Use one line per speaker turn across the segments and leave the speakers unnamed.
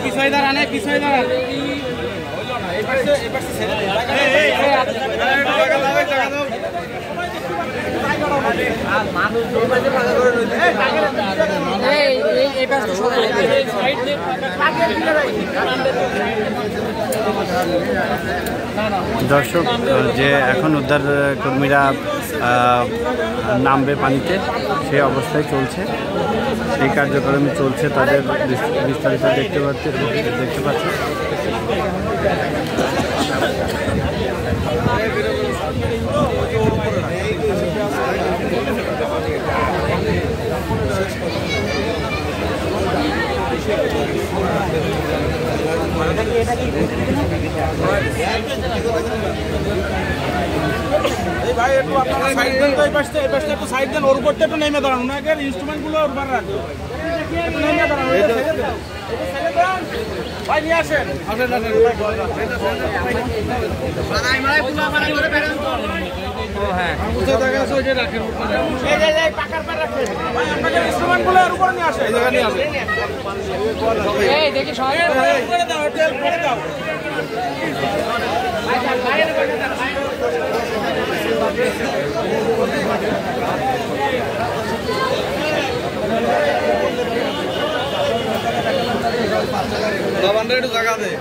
পিছনে দাঁড়ান, পিছনে দাঁড়ান।
দর্শক, যে এখন উদ্ধার কর্মীরা নামবে পানিতে, সেই অবস্থায় চলছে, সেই কার্যক্রমে চলছে, তাদের বিস্তারিত দেখতে পাচ্ছে।
ভাই একটু আপনারা সাইড দেন, তো এই পাশে একটু সাইড দেন, ওর উপরটা একটু নেমে দাঁড়ান, ওনাকে ইনস্ট্রুমেন্টগুলো ওর উপর রাখুন, একটু নেমে দাঁড়ান, ভাই নিয়ে আসেন। হ্যাঁ বুঝে দেখা আছে, ওইটা রাখেন, পাকার পর রাখেন ভাই, আপনাকে ইনস্ট্রুমেন্টগুলো ওর উপর নিয়ে আসেন, এই জায়গা নিয়ে আসেন। এই দেখি সবাই করে দাও, তেল করে দাও ভাই, বাইরে করে দাও। একটু জায়গা দে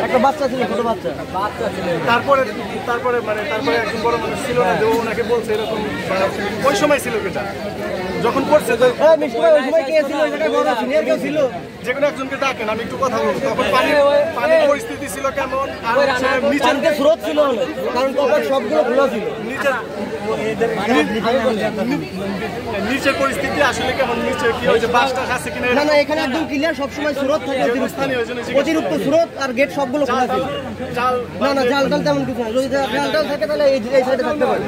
একটা বাচ্চা ছিল, ছোট বাচ্চা, তারপরে একজন বড় মানুষ ছিল না, যে ওনাকে বলছে এরকম, ওই সময় ছিল কেটা যখন করছে, যে কোনো একজনকে ডাকেন, আমি একটু কথা বলবো। তখন পানির পরিস্থিতি ছিল কেমন, নিচের স্রোত ছিল, কারণ তখন সবগুলো খোলা ছিল, নিচের পরিস্থিতি আসলে কেমন, নিচে কি হয়েছে, বাসটা আছে কিনা, না এখানে একদম ক্লিয়ার, সবসময় স্রোত থাকে, অতিরিক্ত স্রোত, আর গেট সবগুলো খোলা ছিল। না জাল টাল তেমন কিছু না, যদি জাল টাল থাকে তাহলে এই সাইডে থাকতে পারে।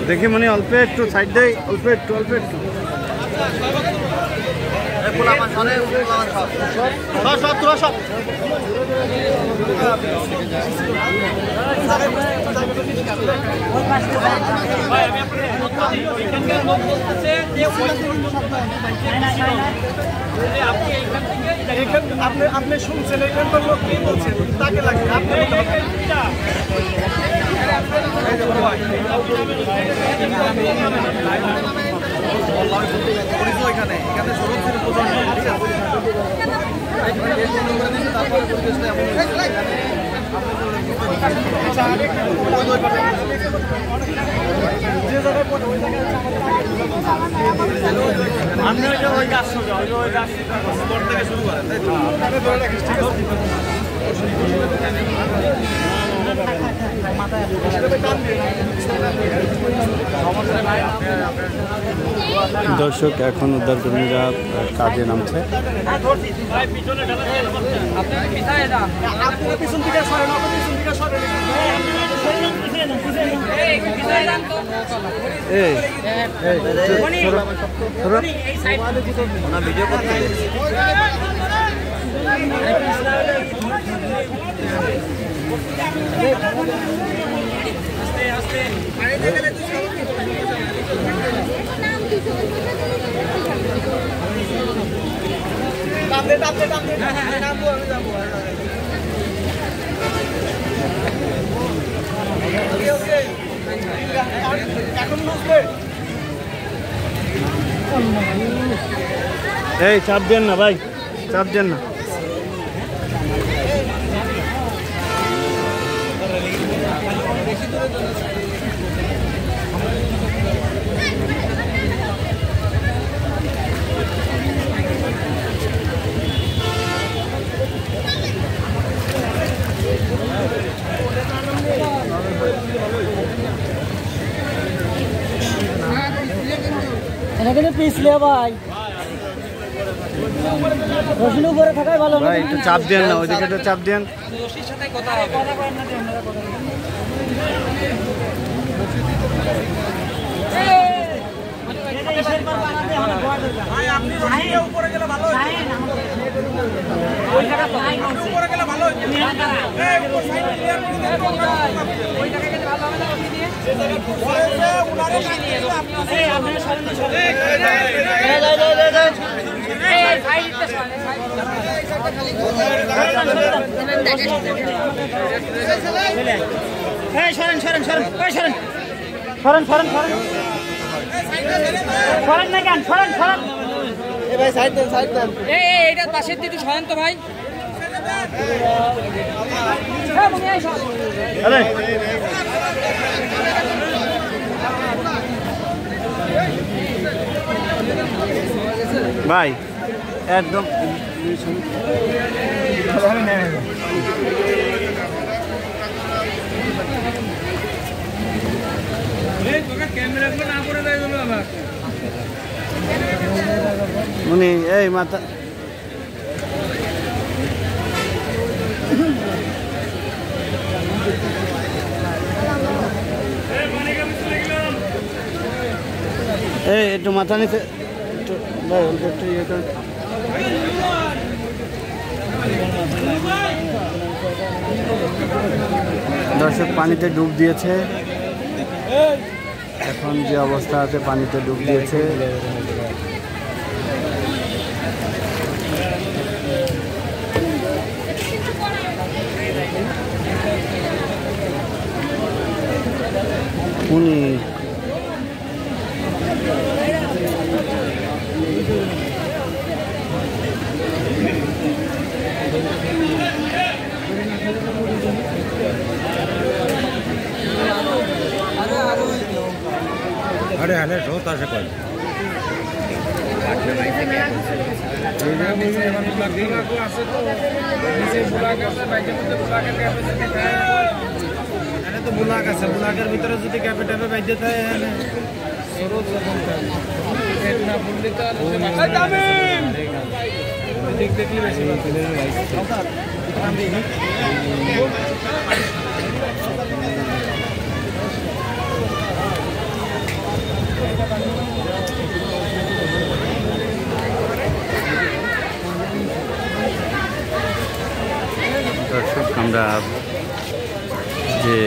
দেখি মনে অল্প একটু সাইড দেয়, অল্প একটু
আপনি শুনছেন এখানকার লোক কি বলছেন, তাকে লাগে আপনি ওই গাছ থেকে শুরু করেন,
দর্শক, এখন উদ্ধার কর্মীরা কাজে নামছে।
পিছন থেকে সরেন,
ভিডিও করতে এই চাপ দেন না ভাই, চাপ দেন না।
পিছলে ভাই রশির উপরে থাকাই ভালো
ভাই, একটু চাপ দেন না, ওইদিকে একটু চাপ দেন।
এইটা পাশের দিকে সরেন তো ভাই।
ভাই একদম উনি এই মাথা এই একটু মাথা নিচে ভাই, একটু ইয়ে করেন। দর্শক পানিতে ডুব দিয়েছে, এখন যে অবস্থা আছে পানিতে ডুব দিয়েছে। উনি
अरे हले रोता से कोई तो बुलाक আছে বুলাকের ভিতরে যদি ক্যাপে ট্যাপে বাইতে থাকে স্রোত না বললে তো আর তামিম দেখলি বেশি
দর্শক আমরা যে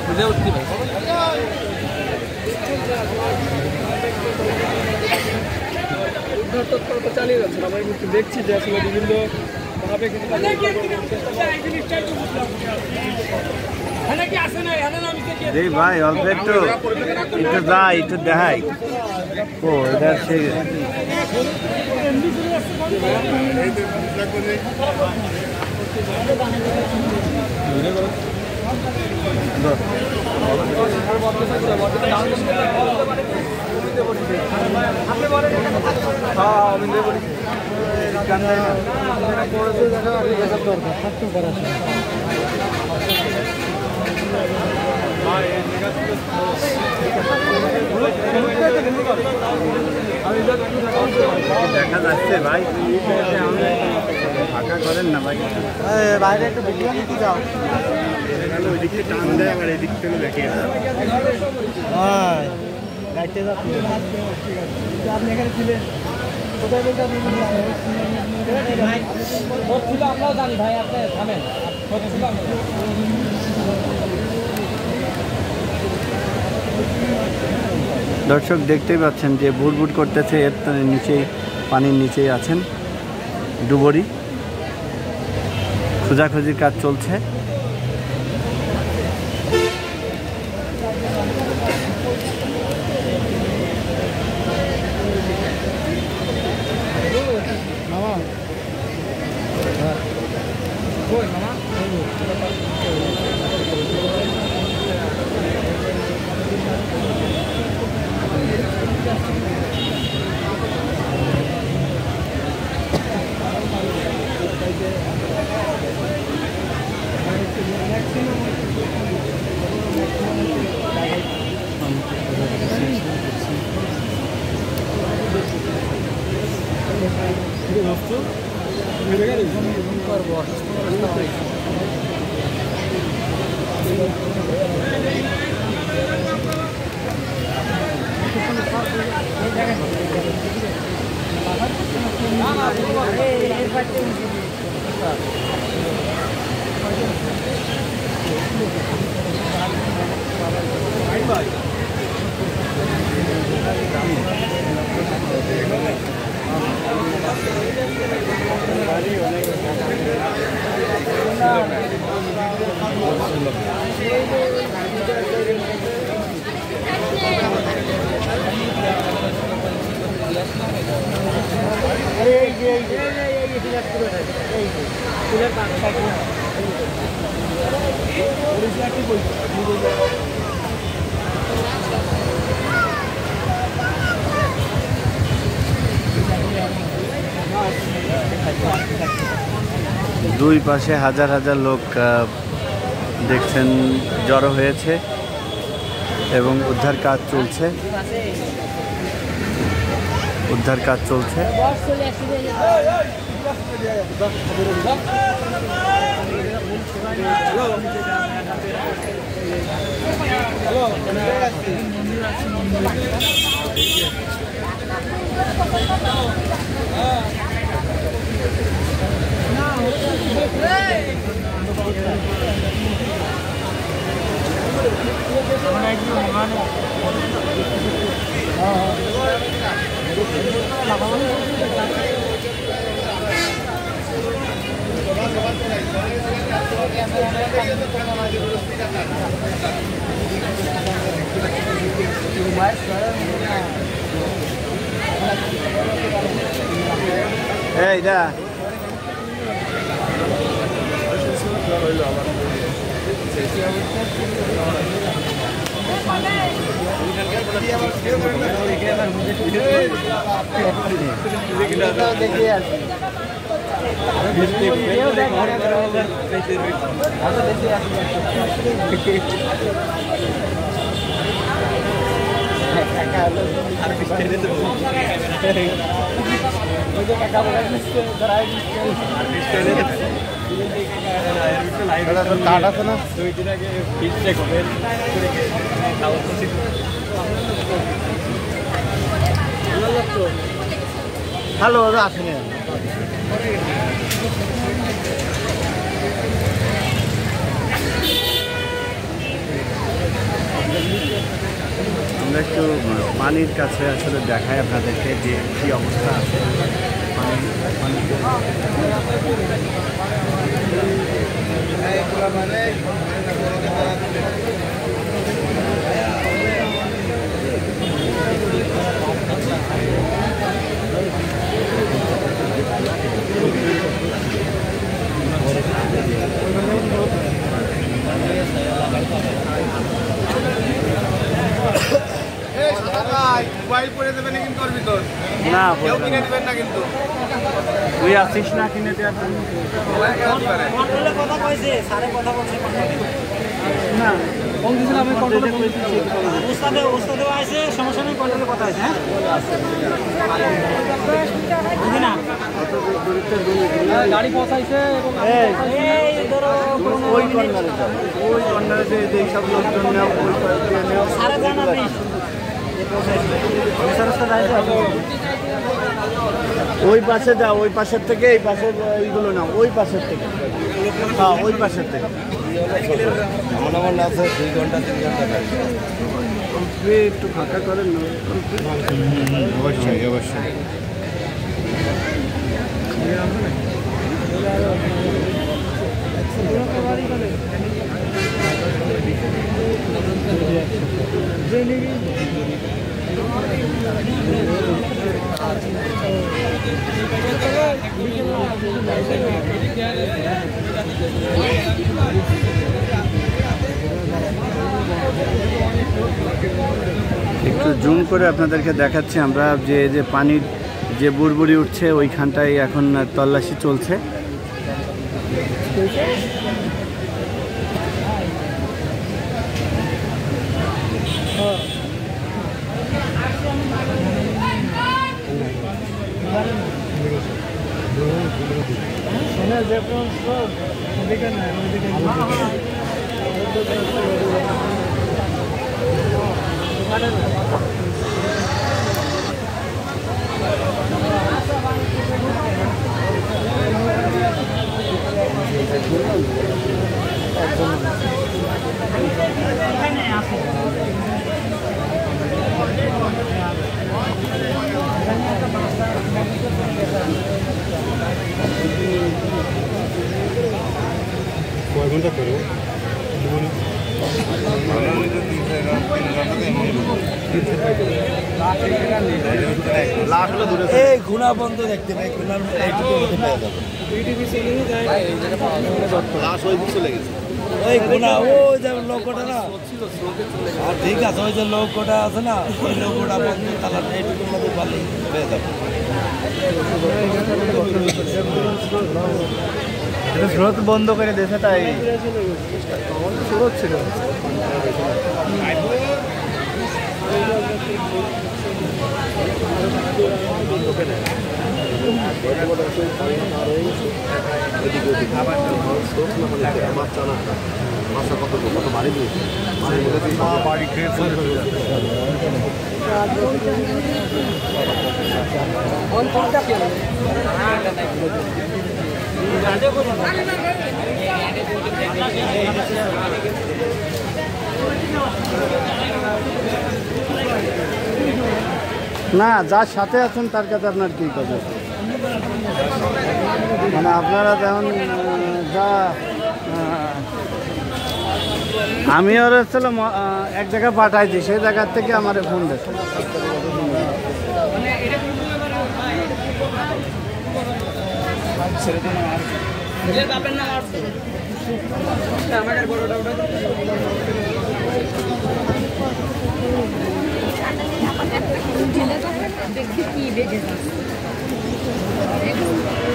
খুঁজে উঠতে পারি। উদ্ধার তৎপরতা চালিয়ে যাচ্ছে। আমরা কিন্তু দেখছি যে আসলে বিভিন্ন ভাবে কিন্তু
ভাই অল্প একটু যাই একটু দেখাই ও এটা সে দেখা যাচ্ছে ভাই ফাঁকা করেন না ভাই
বাইরে একটু ভিডিও নিতে যাও
ওই দিক থেকে টান দেয় আবার এই দিক থেকে দেখে
হ্যাঁ গাইতে যাচ্ছি আপনি এখানে ছিলেন কোথায় বলতে আপনি আমরাও জানি ভাই আপনি থামেন
দর্শক দেখতেই পাচ্ছেন যে বুড়বুড় করতেছে এর নিচেই পানির নিচেই আছেন ডুবুরি খোঁজাখুঁজির কাজ চলছে দুই পাশে হাজার হাজার লোক দেখছেন জড়ো হয়েছে এবং উদ্ধার কাজ চলছে এইটা হ্যালো আসেন পানির কাছে আসলে দেখায় আপনাদেরকে যে কী অবস্থা আছে
মোবাইল পরে দেবেন কিন্তু ওর ভিতর
না
কেউ কিনে দিবেন না কিন্তু
তুই আসিস না কিনে দেওয়ার জন্য
কথা কইছে স্যারে কথা বলছে
না
আমি কন্ট্রোলে কইছি ওস্তাদে আইছে সমস্যা নেই কন্ট্রোলে কথা আছে হ্যাঁ গাড়ি পৌঁছাইছে এই ধরো
ওই কর্নারে যে সব লোকজন নেও
সারা জানা নেই
ওই পাশে যা ওই পাশের থেকে এই পাশের এইগুলো না ওই পাশের থেকে হ্যাঁ ওই পাশের থেকে
আমার না আছে 2 ঘন্টা 3 ঘন্টা
একটু ফাঁকা করেন না
অবশ্যই অবশ্যই
একটু জুম করে আপনাদেরকে দেখাচ্ছি আমরা যে পানির যে বুড়বুড়ি উঠছে ওইখানটায় এখন তল্লাশি চলছে
এই গুণা বন্ধ দেখতে পাই গুণার এইটুকু মধ্যে পেয়ে যাবো ওই গুণা ওই যে লোকটা না আর ঠিক আছে ওই যে লোকটা আছে না ওই লোকটা বন্ধ তাহলে এইটুকুর মধ্যে পালে পেয়ে যাবো
স্রোত বন্ধ করে দিয়েছে তাই স্রোত ছিল না যার সাথে আছেন তার কাছে আপনার কি কথা মানে আপনারা যেমন যা আমি ওর হচ্ছিল এক জায়গায় পাঠাইছি সেই জায়গার থেকে আমার ফোন দিচ্ছে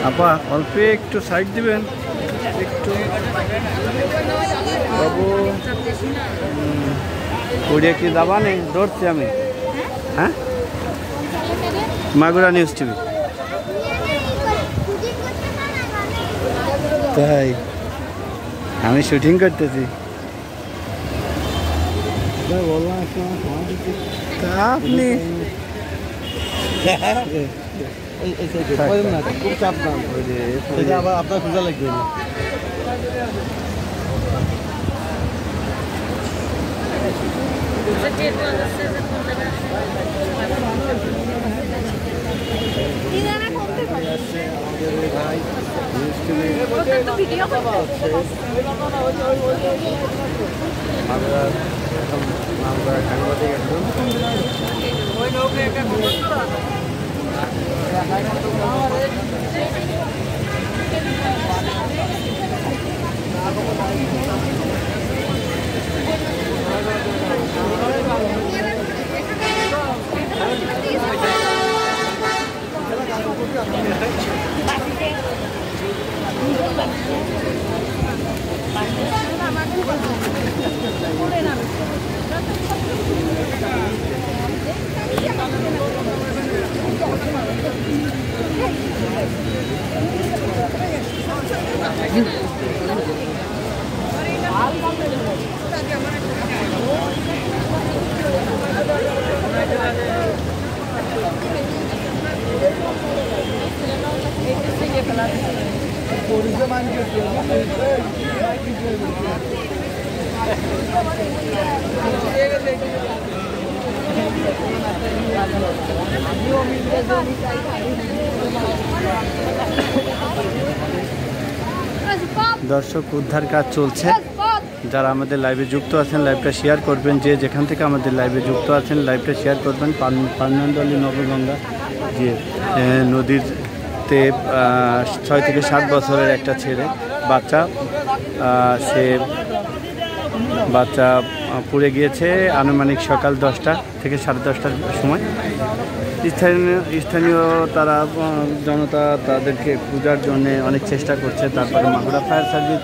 আপা অল্প একটু সাইড দিবেন একটু বাবু ওড়িয়া কি দাবা নেই ধরছি আমি হ্যাঁ মাগুরা নিউজ টিভি তাই আমি শুটিং করতেছি আপনি খুব চাপ না আবার আপনার খোঁজা লাগবে না
Você
দর্শক উদ্ধার কাজ চলছে। যারা আমাদের লাইভে যুক্ত আছেন লাইভটা শেয়ার করবেন, যে যেখান থেকে আমাদের লাইভে যুক্ত আছেন লাইভটা শেয়ার করবেন। পান্নানদলী নবগঙ্গা যে নদীতে 6 থেকে 7 বছরের একটা ছেলে বাচ্চা, সে বাচ্চা পুড়ে গিয়েছে আনুমানিক সকাল 10টা থেকে 10:30টার সময়। স্থানীয় তারা জনতা তাদেরকে খোঁজার জন্য অনেক চেষ্টা করছে। তারপরে মাগুরা ফায়ার সার্ভিস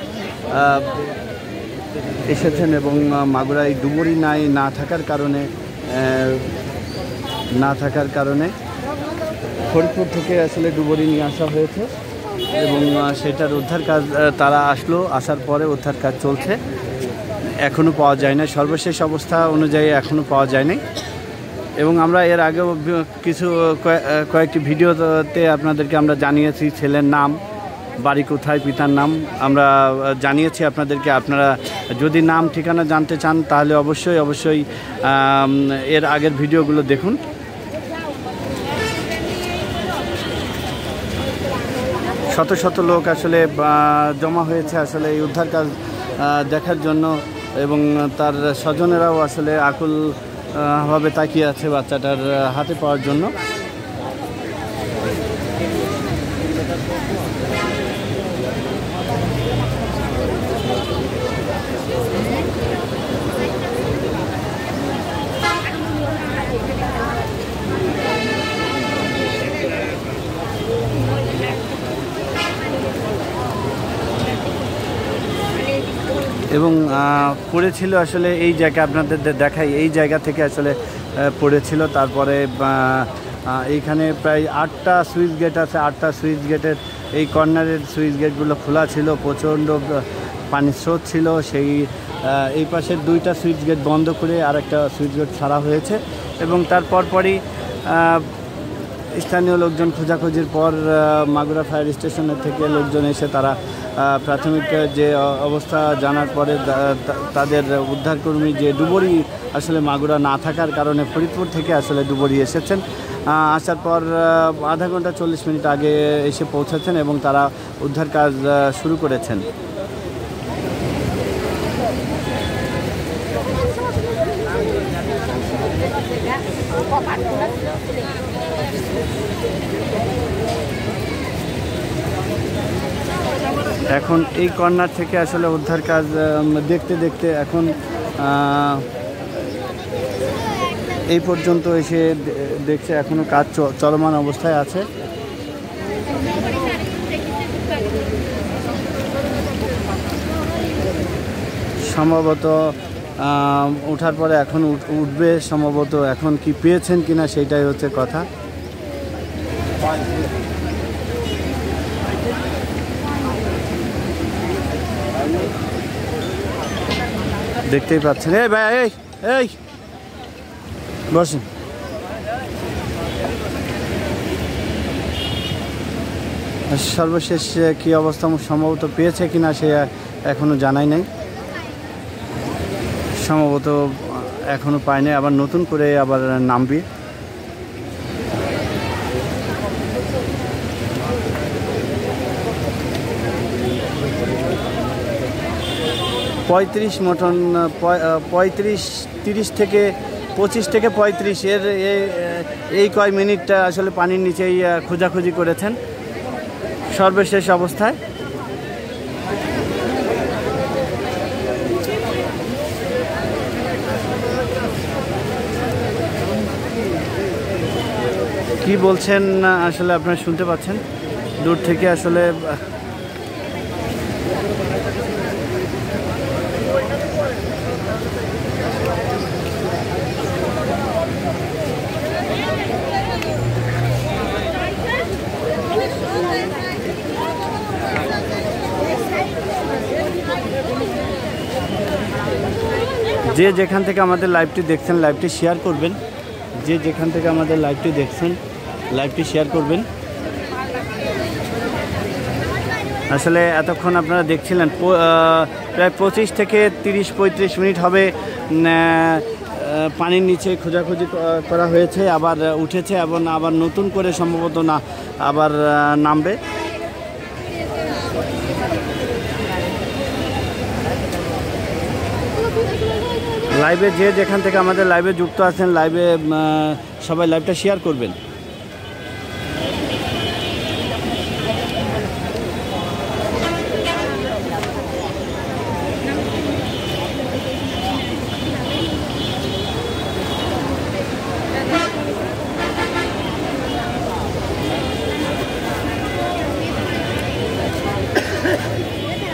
এসেছেন এবং মাগুরায় ডুবুরি না থাকার কারণে ফরিদপুর থেকে আসলে ডুবুরি নিয়ে আসা হয়েছে এবং সেটার উদ্ধার কাজ তারা আসার পরে উদ্ধার কাজ চলছে। এখনও পাওয়া যায় না, সর্বশেষ অবস্থা অনুযায়ী এখনও পাওয়া যায়নি। এবং আমরা এর আগেও কয়েকটি ভিডিওতে আপনাদেরকে আমরা জানিয়েছি ছেলের নাম, বাড়ি কোথায়, পিতার নাম আমরা জানিয়েছি আপনাদেরকে। আপনারা যদি নাম ঠিকানা জানতে চান তাহলে অবশ্যই এর আগের ভিডিওগুলো দেখুন। শত শত লোক আসলে জমা হয়েছে আসলে এই উদ্ধার কাজ দেখার জন্য এবং তার স্বজনেরাও আসলে আকুল ভাবে তাকিয়ে আছে বাচ্চাটার হাতে পাওয়ার জন্য। এবং পড়েছিল আসলে এই জায়গা আপনাদের দেখাই, এই জায়গা থেকে আসলে পড়েছিল। তারপরে এইখানে প্রায় 8টা সুইচ গেট আছে, 8টা সুইচ গেটের এই কর্নারের সুইচ গেটগুলো খোলা ছিল, প্রচণ্ড পানির স্রোত ছিল। এই পাশের 2টা সুইচ গেট বন্ধ করে আরেকটা সুইচ গেট ছাড়া হয়েছে এবং তারপরই স্থানীয় লোকজন খোঁজাখুঁজির পর মাগুরা ফায়ার স্টেশনের থেকে লোকজন এসে তারা প্রাথমিক যে অবস্থা জানার পরে তাদের উদ্ধারকর্মী যে ডুবুরি আসলে মাগুরা না থাকার কারণে ফরিদপুর থেকে আসলে ডুবুরি এসেছেন। আসার পর আধা ঘন্টা 40 মিনিট আগে এসে পৌঁছেছেন এবং তারা উদ্ধার কাজ শুরু করেছেন। এখন এই কর্নার থেকে আসলে উদ্ধার কাজ দেখতে দেখতে এখন এই পর্যন্ত এসে দেখছে এখনো কাজ চলমান অবস্থায় আছে। সম্ভবত ওঠার পরে এখন উঠবে সম্ভবত। এখন কি পেয়েছেন কিনা সেটাই হচ্ছে কথা। দেখতেই পাচ্ছেন। এই ভাই এই বসেন। সর্বশেষ কি অবস্থা সম্ভবত পেয়েছে কিনা সে এখনো জানাই নাই। সম্ভবত এখনো পায়নি, আবার নতুন করে আবার নামবে। 35 মতন 30 থেকে 25 থেকে 35 এর এই কয় মিনিটটা আসলে পানির নিচেই খোঁজাখুঁজি করেছেন সর্বশেষ অবস্থায়। কি বলছেন আসলে আপনারা শুনতে পাচ্ছেন দূর থেকে আসলে। যে যেখান থেকে আমাদের লাইভটি দেখছেন লাইভটি শেয়ার করবেন, যে যেখান থেকে আমাদের লাইভটি দেখছেন লাইভটি শেয়ার করবেন। আসলে এতক্ষণ আপনারা দেখছিলেন প্রায় 25 থেকে 30-35 মিনিট হবে পানির নিচে খোঁজাখুঁজি করা হয়েছে, আবার উঠেছে এবং আবার নতুন করে সম্ভবত না আবার নামবে। লাইভে যে যেখান থেকে আমাদের লাইভে যুক্ত আছেন লাইভে সবাই লাইভটা শেয়ার করবেন।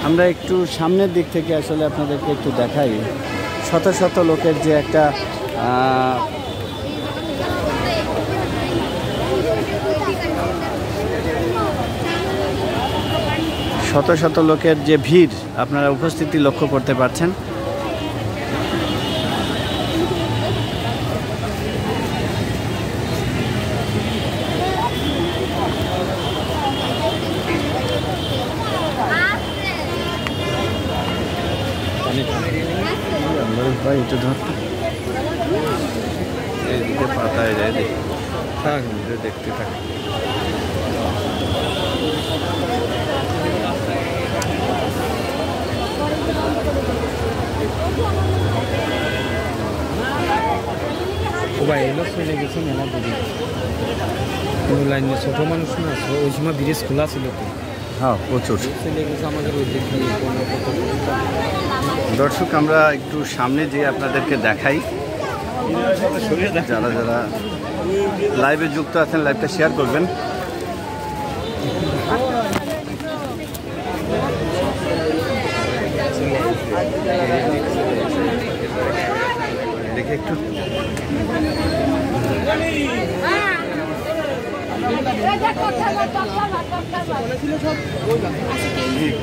আমরা একটু সামনের দিক থেকে আসলে আপনাদেরকে একটু দেখাই শত শত লোকের যে একটা শত শত লোকের যে ভিড় আপনারা উপস্থিতি লক্ষ্য করতে পারছেন। ভাই একটু ধরতে এইদিকে পাতায় যায় দেখতে থাকে।
ও ভাই এলো চলে গেছে মেলা বুঝি কোনো লাইনে ছোট মানুষ না, ওই সময় ব্রিজ খোলা ছিল তো।
হ্যাঁ প্রচুর
চলে গেছে আমাদের ওই দিক দিয়ে।
দর্শক আমরা একটু সামনে যেয়ে আপনাদেরকে দেখাই, যারা যারা লাইভে যুক্ত আছেন লাইভটা শেয়ার করবেন। দেখে একটু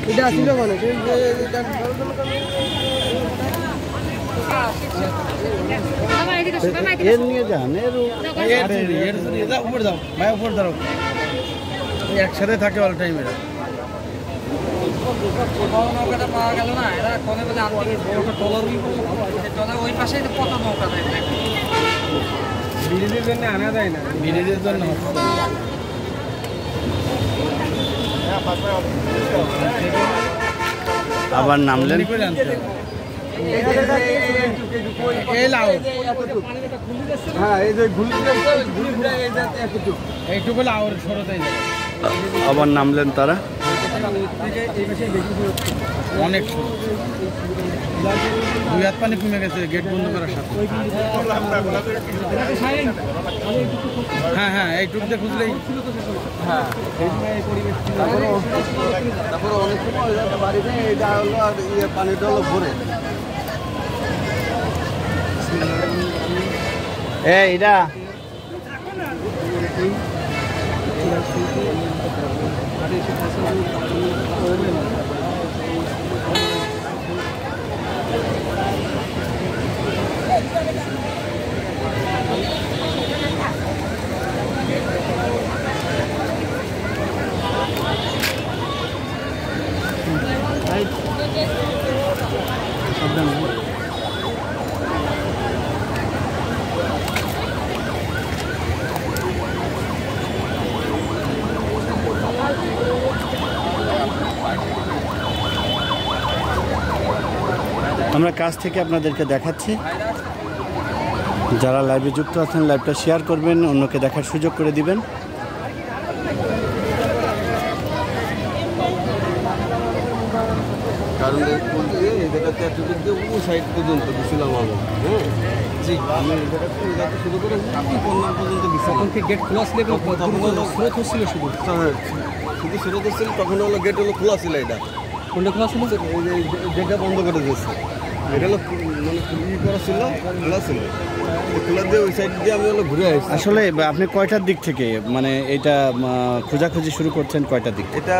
এটা ছিল মানে
এর নিয়ে যান
উপরে দাও ভাই, উপরে দাও, একসাথে থাকে অল টাইম। এরা নৌকাটা পাওয়া গেল না, এরা কোনে বলে ওই পাশে কত নৌকা দেয় ব্রিজের জন্য আনা যায় না, ব্রিজের জন্য
আবার নামলেন। আবার নামলেন তারা,
অনেক দুই হাত পানি কমে গেছে গেট বন্ধ করার সাথে। হ্যাঁ হ্যাঁ এইটুকুতে খুঁজলেই
তারপরে অনেক সময় বাড়িতে এটা হলো আর পানিটা হলো ভরে এটা আমরা কাছ থেকে আপনাদেরকে দেখাচ্ছি। যারা লাইভে যুক্ত আছেন লাইভটা শেয়ার করবেন, অন্যকে দেখার সুযোগ করে দিবেন।
কারণ এই জায়গাতে এতটুকু সাইড পর্যন্ত গেছিলাম আমি। হ্যাঁ জি, আমি এই জায়গাতে শুরু করে কন্যা পর্যন্ত গেছিলাম।
গেট খোলা ছিল, স্রোত হচ্ছিল শুধু।
হ্যাঁ শুধু স্রোত ছিল, তখন হলো গেট হলো খোলা ছিল। এটা
কোনটা খোলা ছিল?
এই যে গেটটা বন্ধ করে দিয়েছে। এটা হলো মানে ই করা ছিল, খোলা ছিল। খোলা দিয়ে ওই সাইড দিয়ে আমি হলো ঘুরে আসছি।
আসলে আপনি কয়টার দিক থেকে মানে এটা খোঁজাখুঁজি শুরু করছেন, কয়টার দিক?
এটা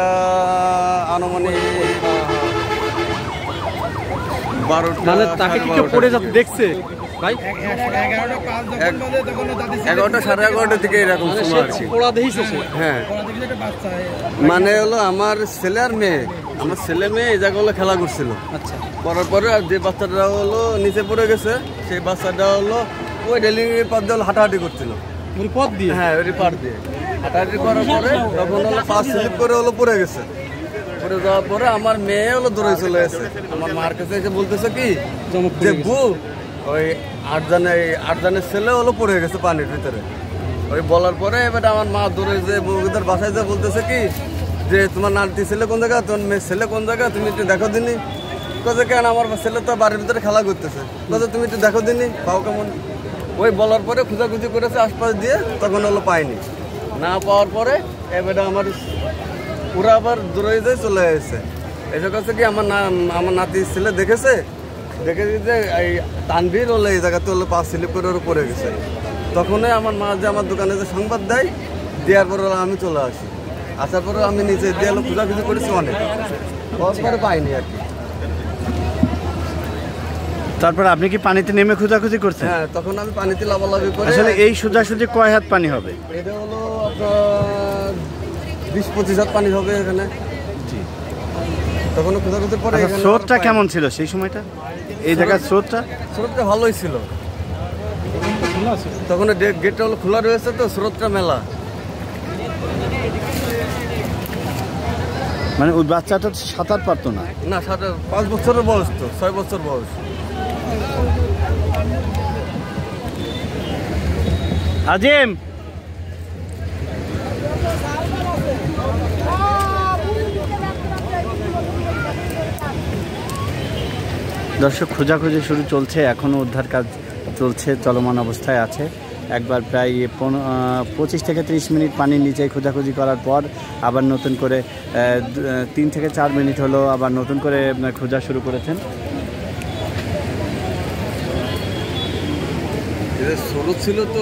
আনুমানিক 12টা।
মানে তাকে কি কেউ পড়ে যাচ্ছে দেখছে ভাই?
11টা 11:30 থেকে এরকম সময় আছে।
পোড়া দেখেছে সে?
হ্যাঁ, মানে হলো আমার ছেলে আর মেয়ে, আমার ছেলে মেয়ে এই জায়গা হলো খেলা করছিল।
আচ্ছা,
করার পরে আর যে বাচ্চাটা হলো নিচে পড়ে গেছে, সেই বাচ্চাটা হলো ওই রেলিং এর পাশ দিয়ে হাঁটাহাঁটি করছিল।
ওই পথ দিয়ে?
হ্যাঁ, ওই পার দিয়ে হাঁটাহাঁটি করার পরে তখন হলো পা স্লিপ করে হলো পড়ে গেছে। পড়ে যাওয়ার পরে আমার মেয়ে হলো দৌড়ে চলে গেছে। আমার মার কাছে এসে বলতেছে কি যে বউ ওই 8 জনের ছেলে হলো পড়ে গেছে পানির ভিতরে। ওই বলার পরে এবার আমার মা দৌড়ে যে বউদের বাসায় যে বলতেছে কি যে তোমার নাতি ছেলে কোন জায়গা, তোমার মেয়ের ছেলে কোন জায়গা, তুমি একটু দেখো দিনি। কোথায় কেন, আমার ছেলে তো বাড়ির ভিতরে খেলা করতেছে। কোথায় তুমি একটু দেখো দিনি, পাও কেমন। ওই বলার পরে খোঁজাখুঁজি করেছে আশপাশ দিয়ে, তখন হলো পাইনি। না পাওয়ার পরে এবারে আমার ওরা আবার দৌড়ে যেয়ে চলে এসেছে। এসে কাছে কি আমার নাতির ছেলে দেখেছে, দেখে যে এই তানভীর হলো এই জায়গাতে হলো পা স্লিপ করে ওর পড়ে গেছে। তখনই আমার মা যে আমার দোকানে যে সংবাদ দেয়, দেওয়ার পরে আমি চলে আসি। আসার পরে আমি নিচে দিয়ে হলো খোঁজাখুঁজি করেছি অনেক, পরে পাইনি আর কি।
তারপর আপনি কি পানিতে নেমে খোঁজাখুঁজি করছেন?
হ্যাঁ, তখন আমি পানিতে লাভালাভি করে।
আসলে এই সোজাসুজি কয় হাত পানি হবে?
এটা হলো আপনার 20-25 হাত পানি হবে এখানে। তখন খোঁজাখুঁজি পরে
স্রোতটা কেমন ছিল সেই সময়টা? এই জায়গার স্রোতটা
ভালোই ছিল। তখন গেটটা হলো খোলা রয়েছে, তো স্রোতটা মেলা।
মানে ওই বাচ্চাটা সাঁতার পারতো না?
না, 5 বছরের বয়স, তো 6 বছর বয়স।
আজিম, দর্শক খোঁজাখুঁজি শুরু চলছে, এখনও উদ্ধার কাজ চলছে, চলমান অবস্থায় আছে। একবার প্রায় 25 থেকে 30 মিনিট পানির নিচে খোঁজাখুঁজি করার পর আবার নতুন করে 3 থেকে 4 মিনিট হলো আবার নতুন করে খোঁজা শুরু করেছেন।
স্রোত ছিল, তো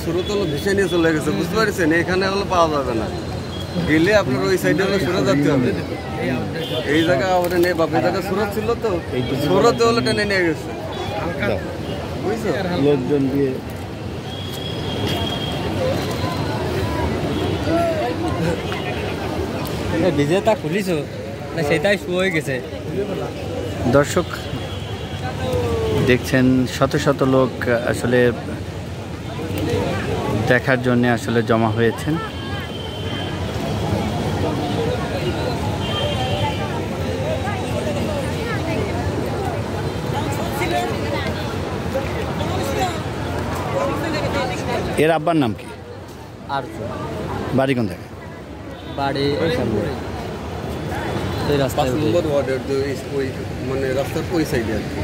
স্রোত হলো ভেসে নিয়ে চলে গেছে, বুঝতে পারছেন? এখানে হলো পাওয়া যাবে না, গেলে আপনার ওই সাইডে হলো সরে যেতে হবে। এই জায়গা আবার নেই বাপ, এই জায়গা স্রোত ছিল, তো স্রোতে হলো টেনে নিয়ে গেছে, বুঝছো?
লোকজন দিয়ে
ভিজে তা খুলিস না, সেটাই শুয়ে হয়ে গেছে।
দর্শক দেখছেন শত শত লোক আসলে দেখার জন্য আসলে জমা হয়েছেন। এর আব্বার নাম কি?
আর
বাড়ি কোন জায়গায়?
বাড়ি ওই সামনে, ওই রাস্তায়।
5 নম্বর ওয়ার্ডের ওই মানে রাস্তার ওই সাইডে আর কি।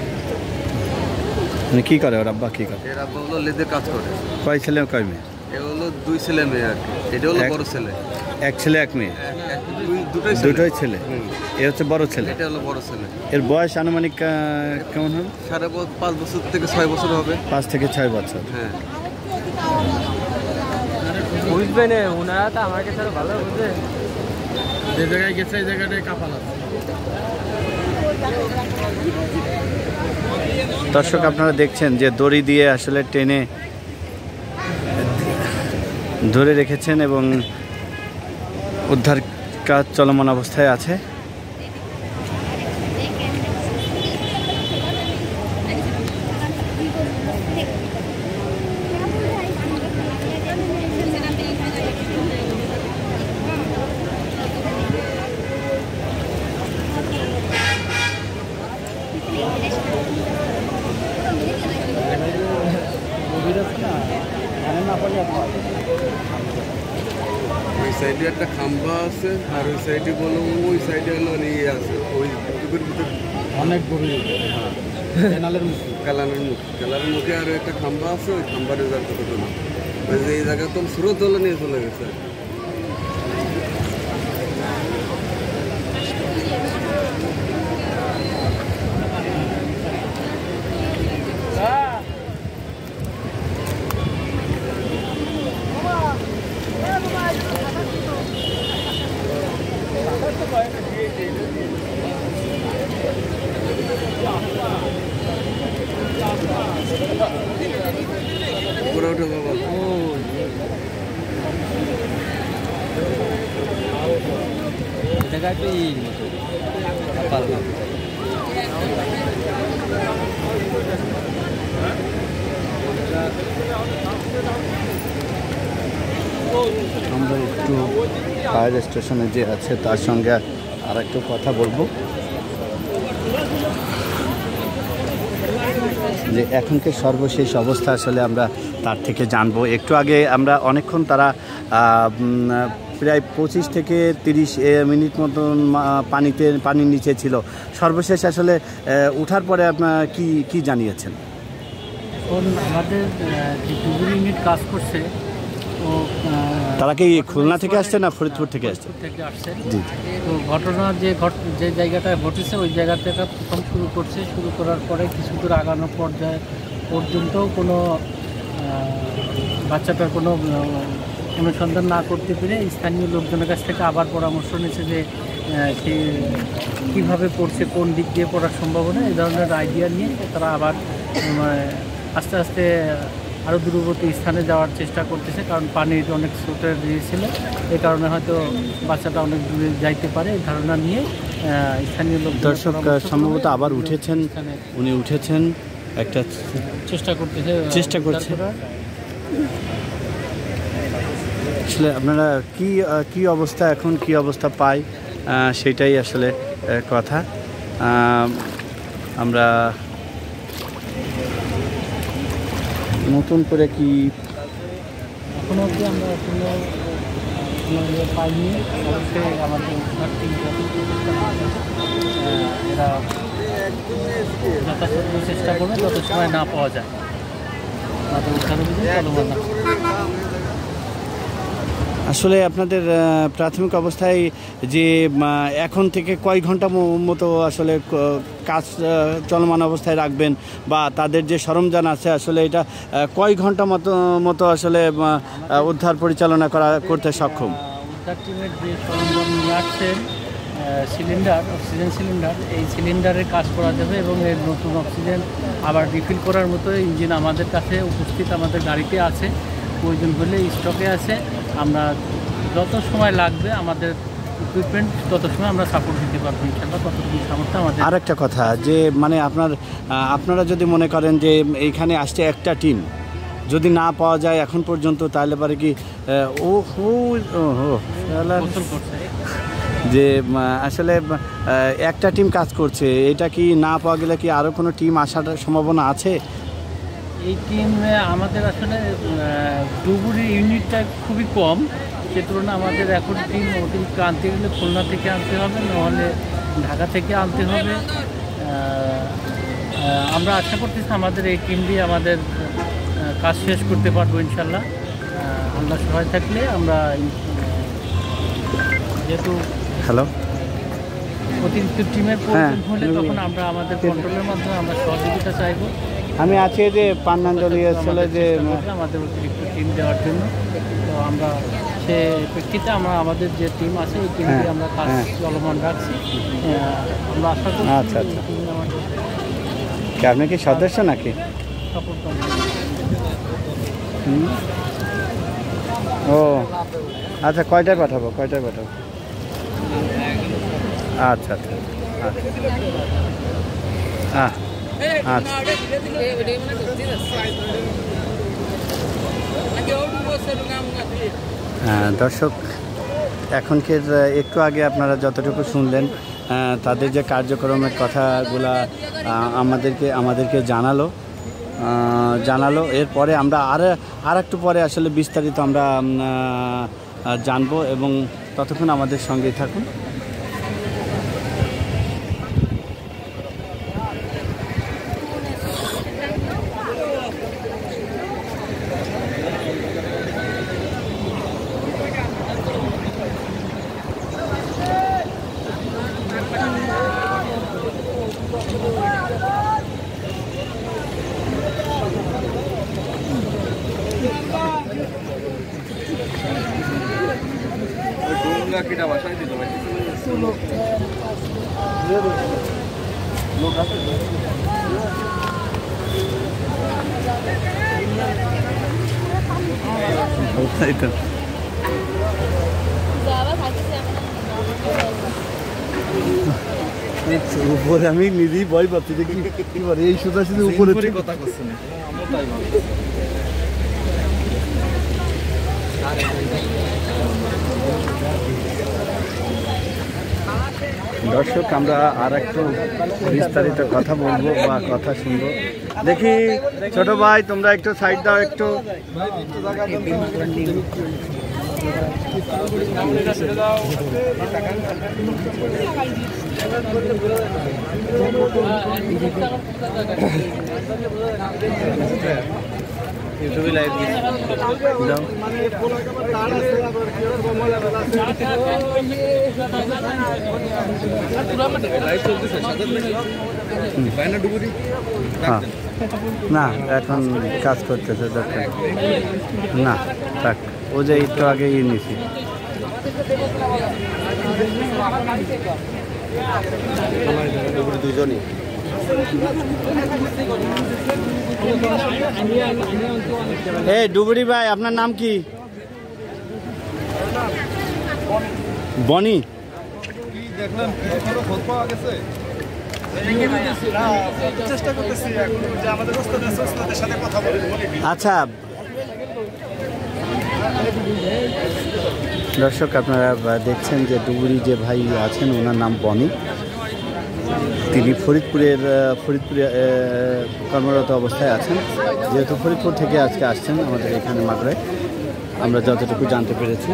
মানে কি করে ওর আব্বা, কি করে?
এর আব্বা হলো লেদের কাজ করে।
কয় ছেলে কয় মেয়ে?
এ হলো 2 ছেলে মেয়ে আর কি। এটা হলো বড় ছেলে।
এক ছেলে এক মেয়ে?
দুটোই ছেলে।
ছেলে। এ হচ্ছে বড় ছেলে।
এটা হলো বড় ছেলে।
এর বয়স আনুমানিক কেমন হবে?
5 বছর থেকে 6 বছর হবে।
5 থেকে 6 বছর।
হ্যাঁ,
বুঝবে না, ওনারা তো আমার কাছে ভালো বুঝে।
যে জায়গায় গেছে এই জায়গাটায় কাপাল আছে।
দর্শক আপনারা দেখছেন যে দড়ি দিয়ে আসলে টেনে ধরে রেখেছেন এবং উদ্ধার কাজ চলমান অবস্থায় আছে।
ওই সাইডে একটা খাম্বা আছে আর ওই সাইডে বলো ওই সাইডে হলো ইয়ে আছে ওই পুকুরের ভিতরে
অনেক গভীর ক্যানালের মুখ
কালারের মুখে আর একটা খাম্বা আছে ওই খাম্বার রেজাল্ট কত না ওই যে এই জায়গা তো স্রোত হলো নিয়ে চলে গেছে উপরে উঠে বাবা
জায়গায় তো এই পারলাম
আমরা একটু ফায়ার স্টেশনে যে আছে তার সঙ্গে আর একটু কথা বলবো যে এখনকার সর্বশেষ অবস্থা আসলে আমরা তার থেকে জানবো। একটু আগে আমরা অনেকক্ষণ তারা প্রায় 25 থেকে 30 মিনিট মতন পানির নিচে ছিল। সর্বশেষ আসলে ওঠার পরে আপনারা কি জানিয়েছেন?
এখন আমাদের যে ডুবুরি ইউনিট কাজ করছে
তারা কি খুলনা থেকে আসছে না ফরিদপুর থেকে আসছে? জি।
তো ঘটনা যে জায়গাটা ঘটেছে ওই জায়গা থেকে প্রথম শুরু করার পরে কিছু দূর আগানোর পর্যন্ত কোনো বাচ্চাটার কোনো অনুসন্ধান না করতে পেরে স্থানীয় লোকজনের কাছ থেকে আবার পরামর্শ নিয়েছে যে সে কীভাবে পড়ছে, কোন দিক দিয়ে পড়ার সম্ভাবনা, এই ধরনের আইডিয়া নিয়ে তারা আবার আস্তে আস্তে আরও দূরবর্তী স্থানে যাওয়ার চেষ্টা করতেছে, কারণ পানির অনেক স্রোতের ছিল, এই কারণে হয়তো বাচ্চাটা অনেক দূরে যাইতে পারে এই ধারণা নিয়ে স্থানীয় লোক
দর্শক সম্ভবত আবার উনি উঠেছেন একটা চেষ্টা করছে। আসলে আপনারা কি অবস্থা এখন কি অবস্থা পাই সেটাই আসলে কথা। আমরা নতুন করে কি
এখনো অবধি আমরা কোনো পাইনি। অবশ্যই আমাদের এরা যথাযথ চেষ্টা করবে যত সময় না পাওয়া যায় তাদের উদ্ধার অভিযান চলমান আছে।
আসলে আপনাদের প্রাথমিক অবস্থায় যে এখন থেকে কয় ঘন্টা মতো আসলে কাজ চলমান অবস্থায় রাখবেন বা তাদের যে সরঞ্জাম আছে আসলে এটা কয় ঘন্টা মতো আসলে উদ্ধার পরিচালনা করতে সক্ষম?
উদ্ধার টিমের যে সরঞ্জাম নিয়ে আসছেন অক্সিজেন সিলিন্ডার, এই সিলিন্ডারের কাজ করা যাবে এবং এর নতুন অক্সিজেন আবার রিফিল করার মতো ইঞ্জিন আমাদের কাছে উপস্থিত আমাদের গাড়িতে আছে, প্রয়োজন হলে স্টকে আছে। আমরা যত সময় লাগবে আমাদের ইকুইপমেন্ট তত সময় আমরা সাপোর্ট দিতে পারবো ইনশাআল্লাহ, ততটুকু সামর্থ্য আমাদের।
আর একটা কথা যে মানে আপনারা যদি মনে করেন যে এইখানে আসছে একটা টিম যদি না পাওয়া যায় এখন পর্যন্ত তাহলে পারে কি যে আসলে একটা টিম কাজ করছে, এটা কি না পাওয়া গেলে কি আরও কোনো টিম আসার সম্ভাবনা আছে?
এই টিম আমাদের আসলে ডুবুরি ইউনিটটা খুবই কম, সে তুলনায় আমাদের এখন টিম অতিরিক্ত আনতে গেলে খুলনা থেকে আনতে হবে, নাহলে ঢাকা থেকে আনতে হবে। আমরা আশা করতেছি আমাদের এই টিম দিয়ে আমাদের কাজ শেষ করতে পারবো ইনশাল্লাহ। আল্লাহ সহায় থাকলে আমরা যেহেতু অতিরিক্ত টিমের প্রয়োজন হলে তখন আমরা আমাদের কন্ট্রোলের মাধ্যমে আমরা সহযোগিতা চাইবো।
আমি আছি যে পান্নান্দলীয় ছেলে যে
আমাদের অতিরিক্ত টিম দেওয়ার জন্য, তো আমরা সে প্রেক্ষিতে আমাদের যে টিম আছে এই টিম দিয়ে আমরা কাজ চলমান রাখছি। আমরা আশা করি
আচ্ছা আপনি কি সদস্য নাকি? ও আচ্ছা, কয়টায় পাঠাবো? আচ্ছা দর্শক এখনকার একটু আগে আপনারা যতটুকু শুনলেন তাদের যে কার্যক্রমের কথাগুলা আমাদেরকে জানালো। এরপরে আমরা আর একটু পরে আসলে বিস্তারিত আমরা জানবো, এবং ততক্ষণ আমাদের সঙ্গেই থাকুন। উপরে আমি নিজেই ভয় পাচ্ছি যে কি বলে এই সোজাসুজি উপরে কথা করছে না। দর্শক, আমরা আর একটু বিস্তারিত কথা বলবো বা কথা শুনবো। দেখি ছোট ভাই, তোমরা একটু সাইড দাও একটু। ইউটিউবে লাইভ দাও। না, এখন কাজ করতেছে দরকার না, থাক। ও যে একটু আগে নিছি। দুজনই ডুবুরি ভাই, আপনার নাম কি? বনি। আচ্ছা দর্শক, আপনারা দেখছেন যে ডুবুরি যে ভাই আছেন, ওনার নাম বনি। তিনি ফরিদপুরে কর্মরত অবস্থায় আছেন। যেহেতু ফরিদপুর থেকে আজকে আসছেন আমাদের এখানে মাগুরায়, আমরা যতটুকু জানতে পেরেছি।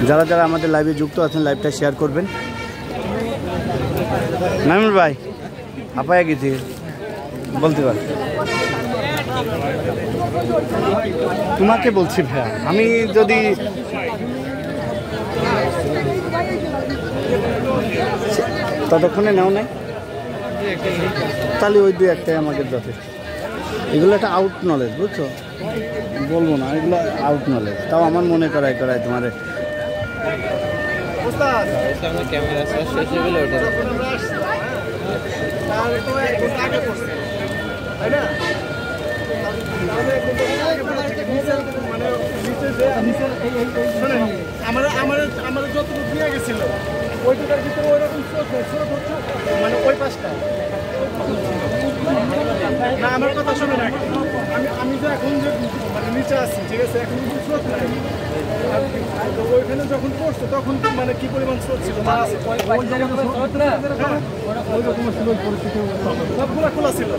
যারা যারা আমাদের লাইভে যুক্ত আছেন, লাইভটা শেয়ার করবেন। মামুন ভাই, আপায়া গেছি বলতে পার, তোমাকে বলছি ভাইয়া, আমি যদি ততক্ষণে নেও নাই তাহলে ওই দুই একটাই আমাদের যথেষ্ট। এগুলো একটা আউট নলেজ, বুঝছো? বলবো না, এগুলো আউট নলেজ। তাও আমার মনে করায় তোমার ক্যামেরা শেষ হয়ে গেলে ওটা
আমাদের যতটুকু দিয়ে গেছিল ওইটার ভিতরে ওই রকম স্রোত হচ্ছে, মানে ওই পাশটা না। আমার কথা শোনে না, আমি তো এখন যে মানে নিচে আছি, ঠিক আছে, এখন কিন্তু স্রোত নাই। ওইখানে যখন পড়ছে তখন মানে কি পরিমাণ স্রোত ছিল, সবগুলো খোলা ছিল।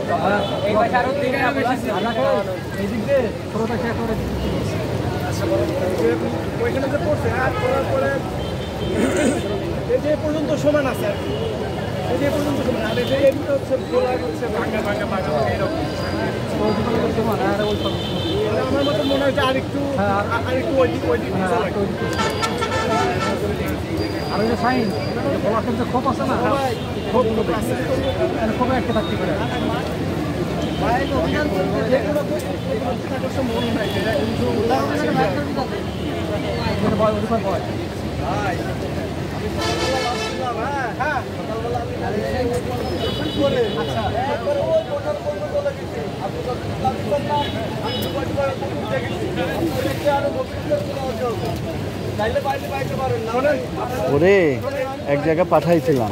ওইখানে যে পড়ছে আর পড়ার পরে এই যে পর্যন্ত সমান আছে আর কি, এই যে পর্যন্ত সমান। আর এগুলো হচ্ছে গোলা হচ্ছে ভাঙা এরকম। আমার মতো মনে হয় যে আরেকটু ওই দিক
আর ওই যে সাইন বলার ক্ষেত্রে খোপ আছে না, খোপ একটা থাকতে পারে।
ওরে এক জায়গায় পাঠাইছিলাম,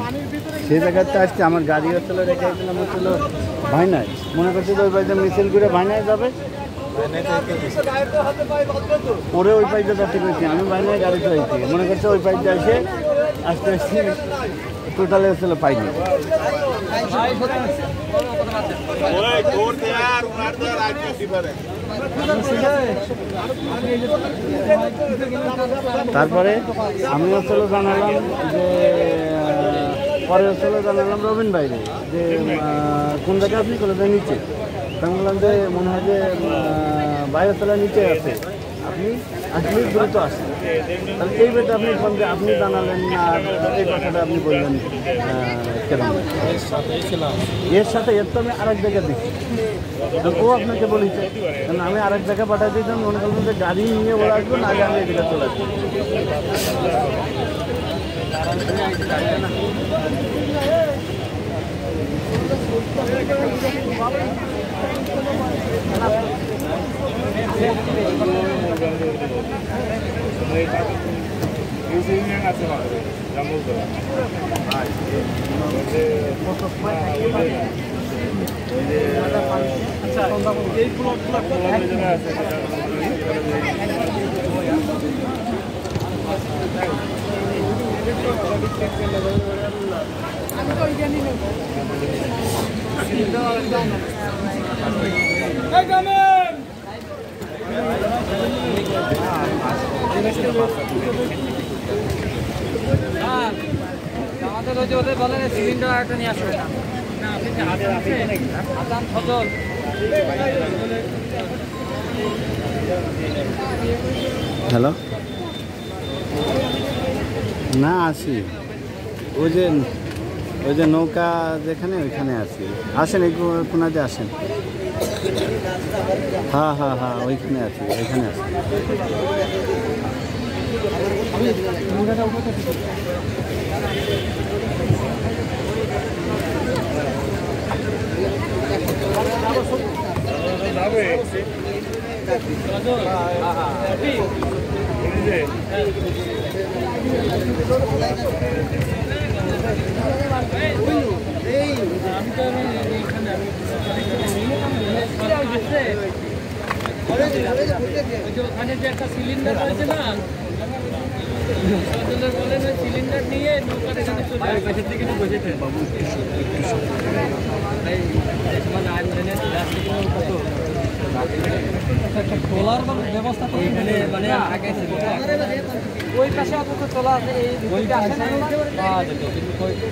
সেই জায়গাতে আজকে আমার গাড়ি হচ্ছিল, রেখেছিলাম হচ্ছিল ভাইনাই। মনে করছে যে ওই পাইতে মিছিল করে ভাইনাই যাবে, ওরে ওই পাইতে যাতে পেয়েছি আমি ভাইনাই গাড়ি চাইছি। মনে করছে ওই পাইতে এসে আসতে আসছি টোটালে আসলে পাইনি। তারপরে আমি আসলে জানালাম যে পরে আসলে জানালাম রবিন ভাইরে যে কোন জায়গায় আপনি কলেজের নিচে। আমি বললাম যে মনে হয় যে বাইরের তলার নিচে আছে, আপনি আসলে দ্রুত আসেন। তাহলে এই ব্যাপারে আপনি আপনি জানালেন না, এই কথাটা আপনি বললেন কেন? এর সাথে এর তো আমি আরেক জায়গায় দিচ্ছি, ও আপনাকে বলেছে, কারণ আমি আরেক জায়গায় পাঠিয়ে দিতাম, মনে করলাম যে গাড়ি নিয়ে ওরা আসবো না, আগে আমি এদিকে চলে আসবো।
আমাদের ওই যে ওদের বলেন সিলিন্ডার একটা নিয়ে আসবে না।
হ্যালো, না আসি, ওই যে নৌকা যেখানে ওইখানে আছি। আসেন এই কোনাতে আসেন। হ্যাঁ হ্যাঁ হ্যাঁ, ওইখানে আছি, ওইখানে আছি।
ওখানে যে একটা সিলিন্ডার আছে না, বলেন সিলিন্ডার নিয়ে নৌকার এখানে চলে আসে থেকে বসেছে বাবু। খোলার ব্যবস্থা তো এখানে মানে আগে ছিল, ওই পাশে অন্তত তোলা আছে, ওই পাশে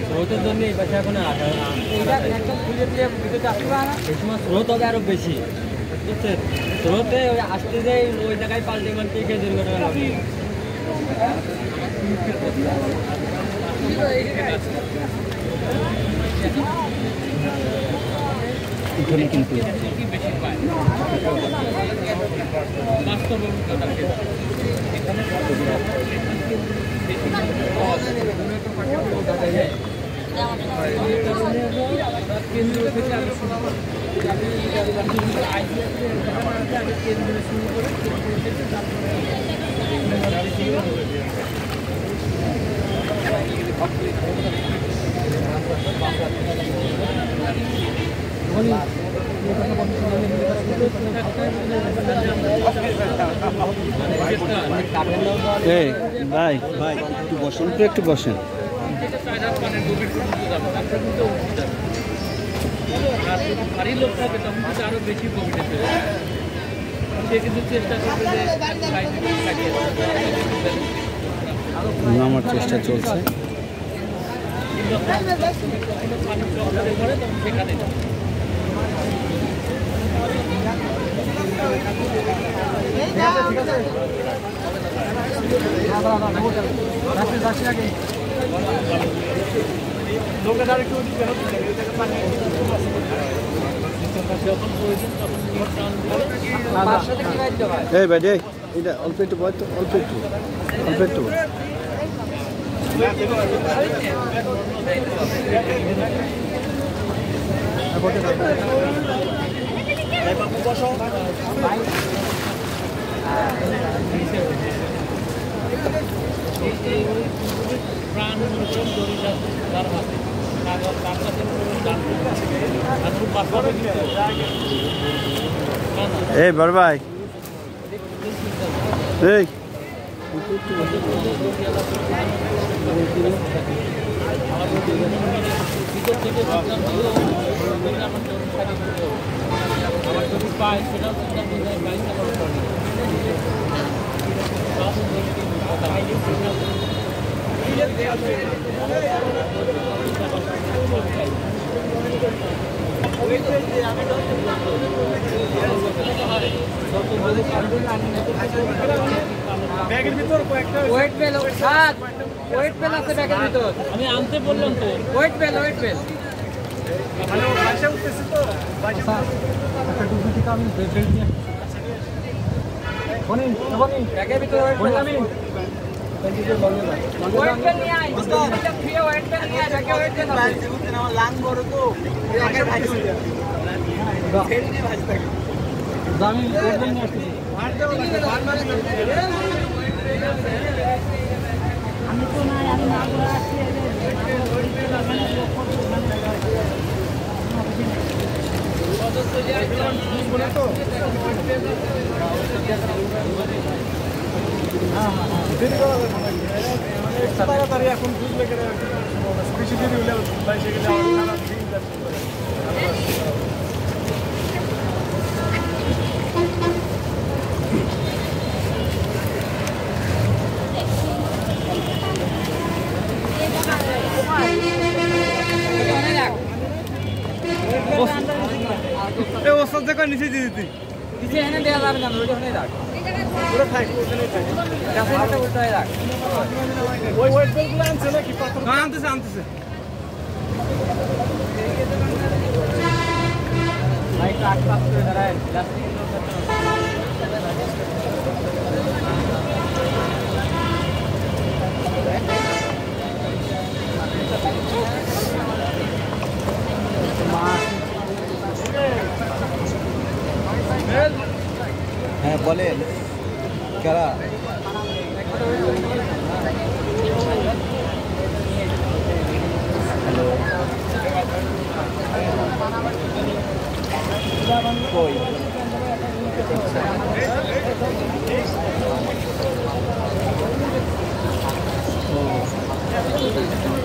স্রোতের জন্য এই পাশে এখন একদম খুঁজে দিয়ে ভিতরে আসতে পারে না। এই সময় স্রোত হবে আরো বেশি, বুঝছেন? স্রোতে ওই আসতে যাই ওই জায়গায় পাল্টে মাল্টে গিয়ে দুর্ঘটনা হবে।
এখানে কিন্তু ভাই ভাই একটু বসেন, একটু বসেন।
বাড়ির লোক থাকে তখন কিন্তু আরো বেশি প্রফিট হবে, সে কিন্তু চেষ্টা করবে যে
নামার চেষ্টা চলছে।
সেখানে
এই ভাই এটা অল্প একটু বয় তো, অল্প একটু অল্প একটু। এই বড় ভাই, এই
ব্যাগের ভিতর কয়েকটা ওয়েট বেল আছে ব্যাগের ভিতর। আমি আনতে বললাম তো ওয়েট বেল মানে ও ভাষা উঠতেছে তো ভাষা একটা টুপি থেকে আমি বেল নিয়ে বনি ব্যাগের ভিতর ওয়েট বেল আমি ওয়েট বেল নিয়ে আই এটা ফিরে ওয়েট বেল নিয়ে আই ব্যাগে ওয়েট বেল আছে আমার লাং বড় তো আগে ভাজি হয়ে যাবে ফেল নিয়ে ভাজি থাকে দামি ওয়েট বেল নিয়ে আসছি মার দাও মার আমি তো না আমি না বলা আসছি তাড়াতাড়ি এখন বুঝলে বেশি দেরি হলে বাইশে গেলে ওস্তাদ দেখো নিচে দিয়ে দিতি নিচে এনে দেওয়া যাবে না ওইটা ওখানে রাখ পুরো থাক ওখানেই থাক কাছে উল্টায় রাখ ওই ওয়েট বেলগুলো আনছে নাকি পাথর না আনতেছে ভাই কাট পাস করে দাঁড়ায় প্লাস্টিক
হ্যাঁ বলেন কারা হ্যালো কই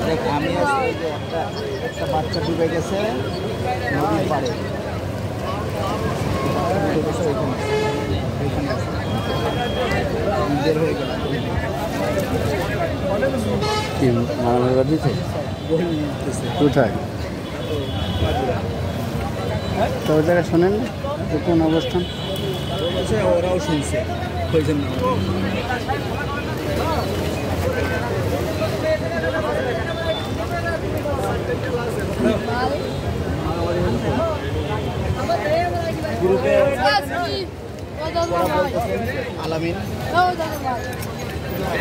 দেখ আমি আসলে যে একটা বাচ্চা ডুবে গেছে নদীর পাড়ে কোথায় তো ওই জায়গায় শোনেন যে কোন অবস্থান ওরাও শুনছে ওই জন্য গ্রুপে আলামিন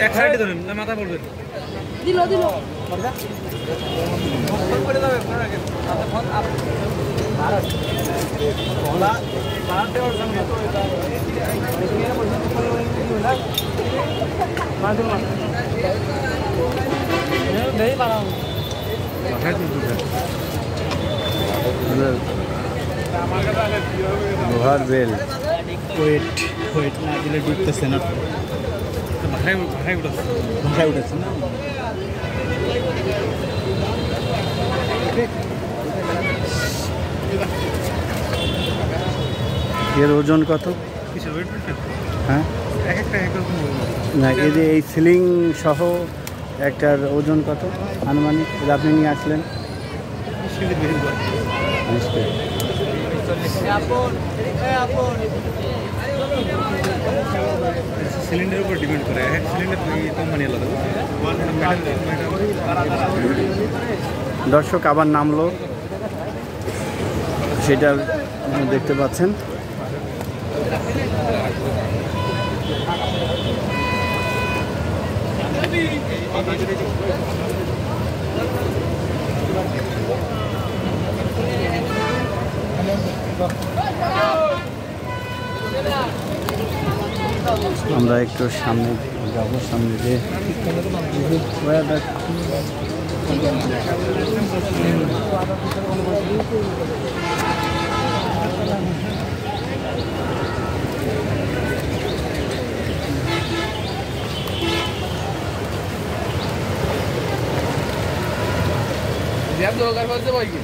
এক সাইডে ধরেন না মাথা পড়বে দিল লোহার বেল ওয়েট না দিলে ডুবতেছে না ভাষায় উঠেছে না এর ওজন কত হ্যাঁ না এই যে এই সিলিং সহ একটার ওজন কত আনুমানিক আপনি নিয়ে আসলেন
সিলিন্ডারের উপর ডিপেন্ড করে এক সিলিন্ডার কোম্পানি আলাদা
দর্শক আবার নামলো সেটা দেখতে পাচ্ছেন আমরা একটু সামনে যাবো সামনে যে
জ্যাম দরকার হচ্ছে ভাই কি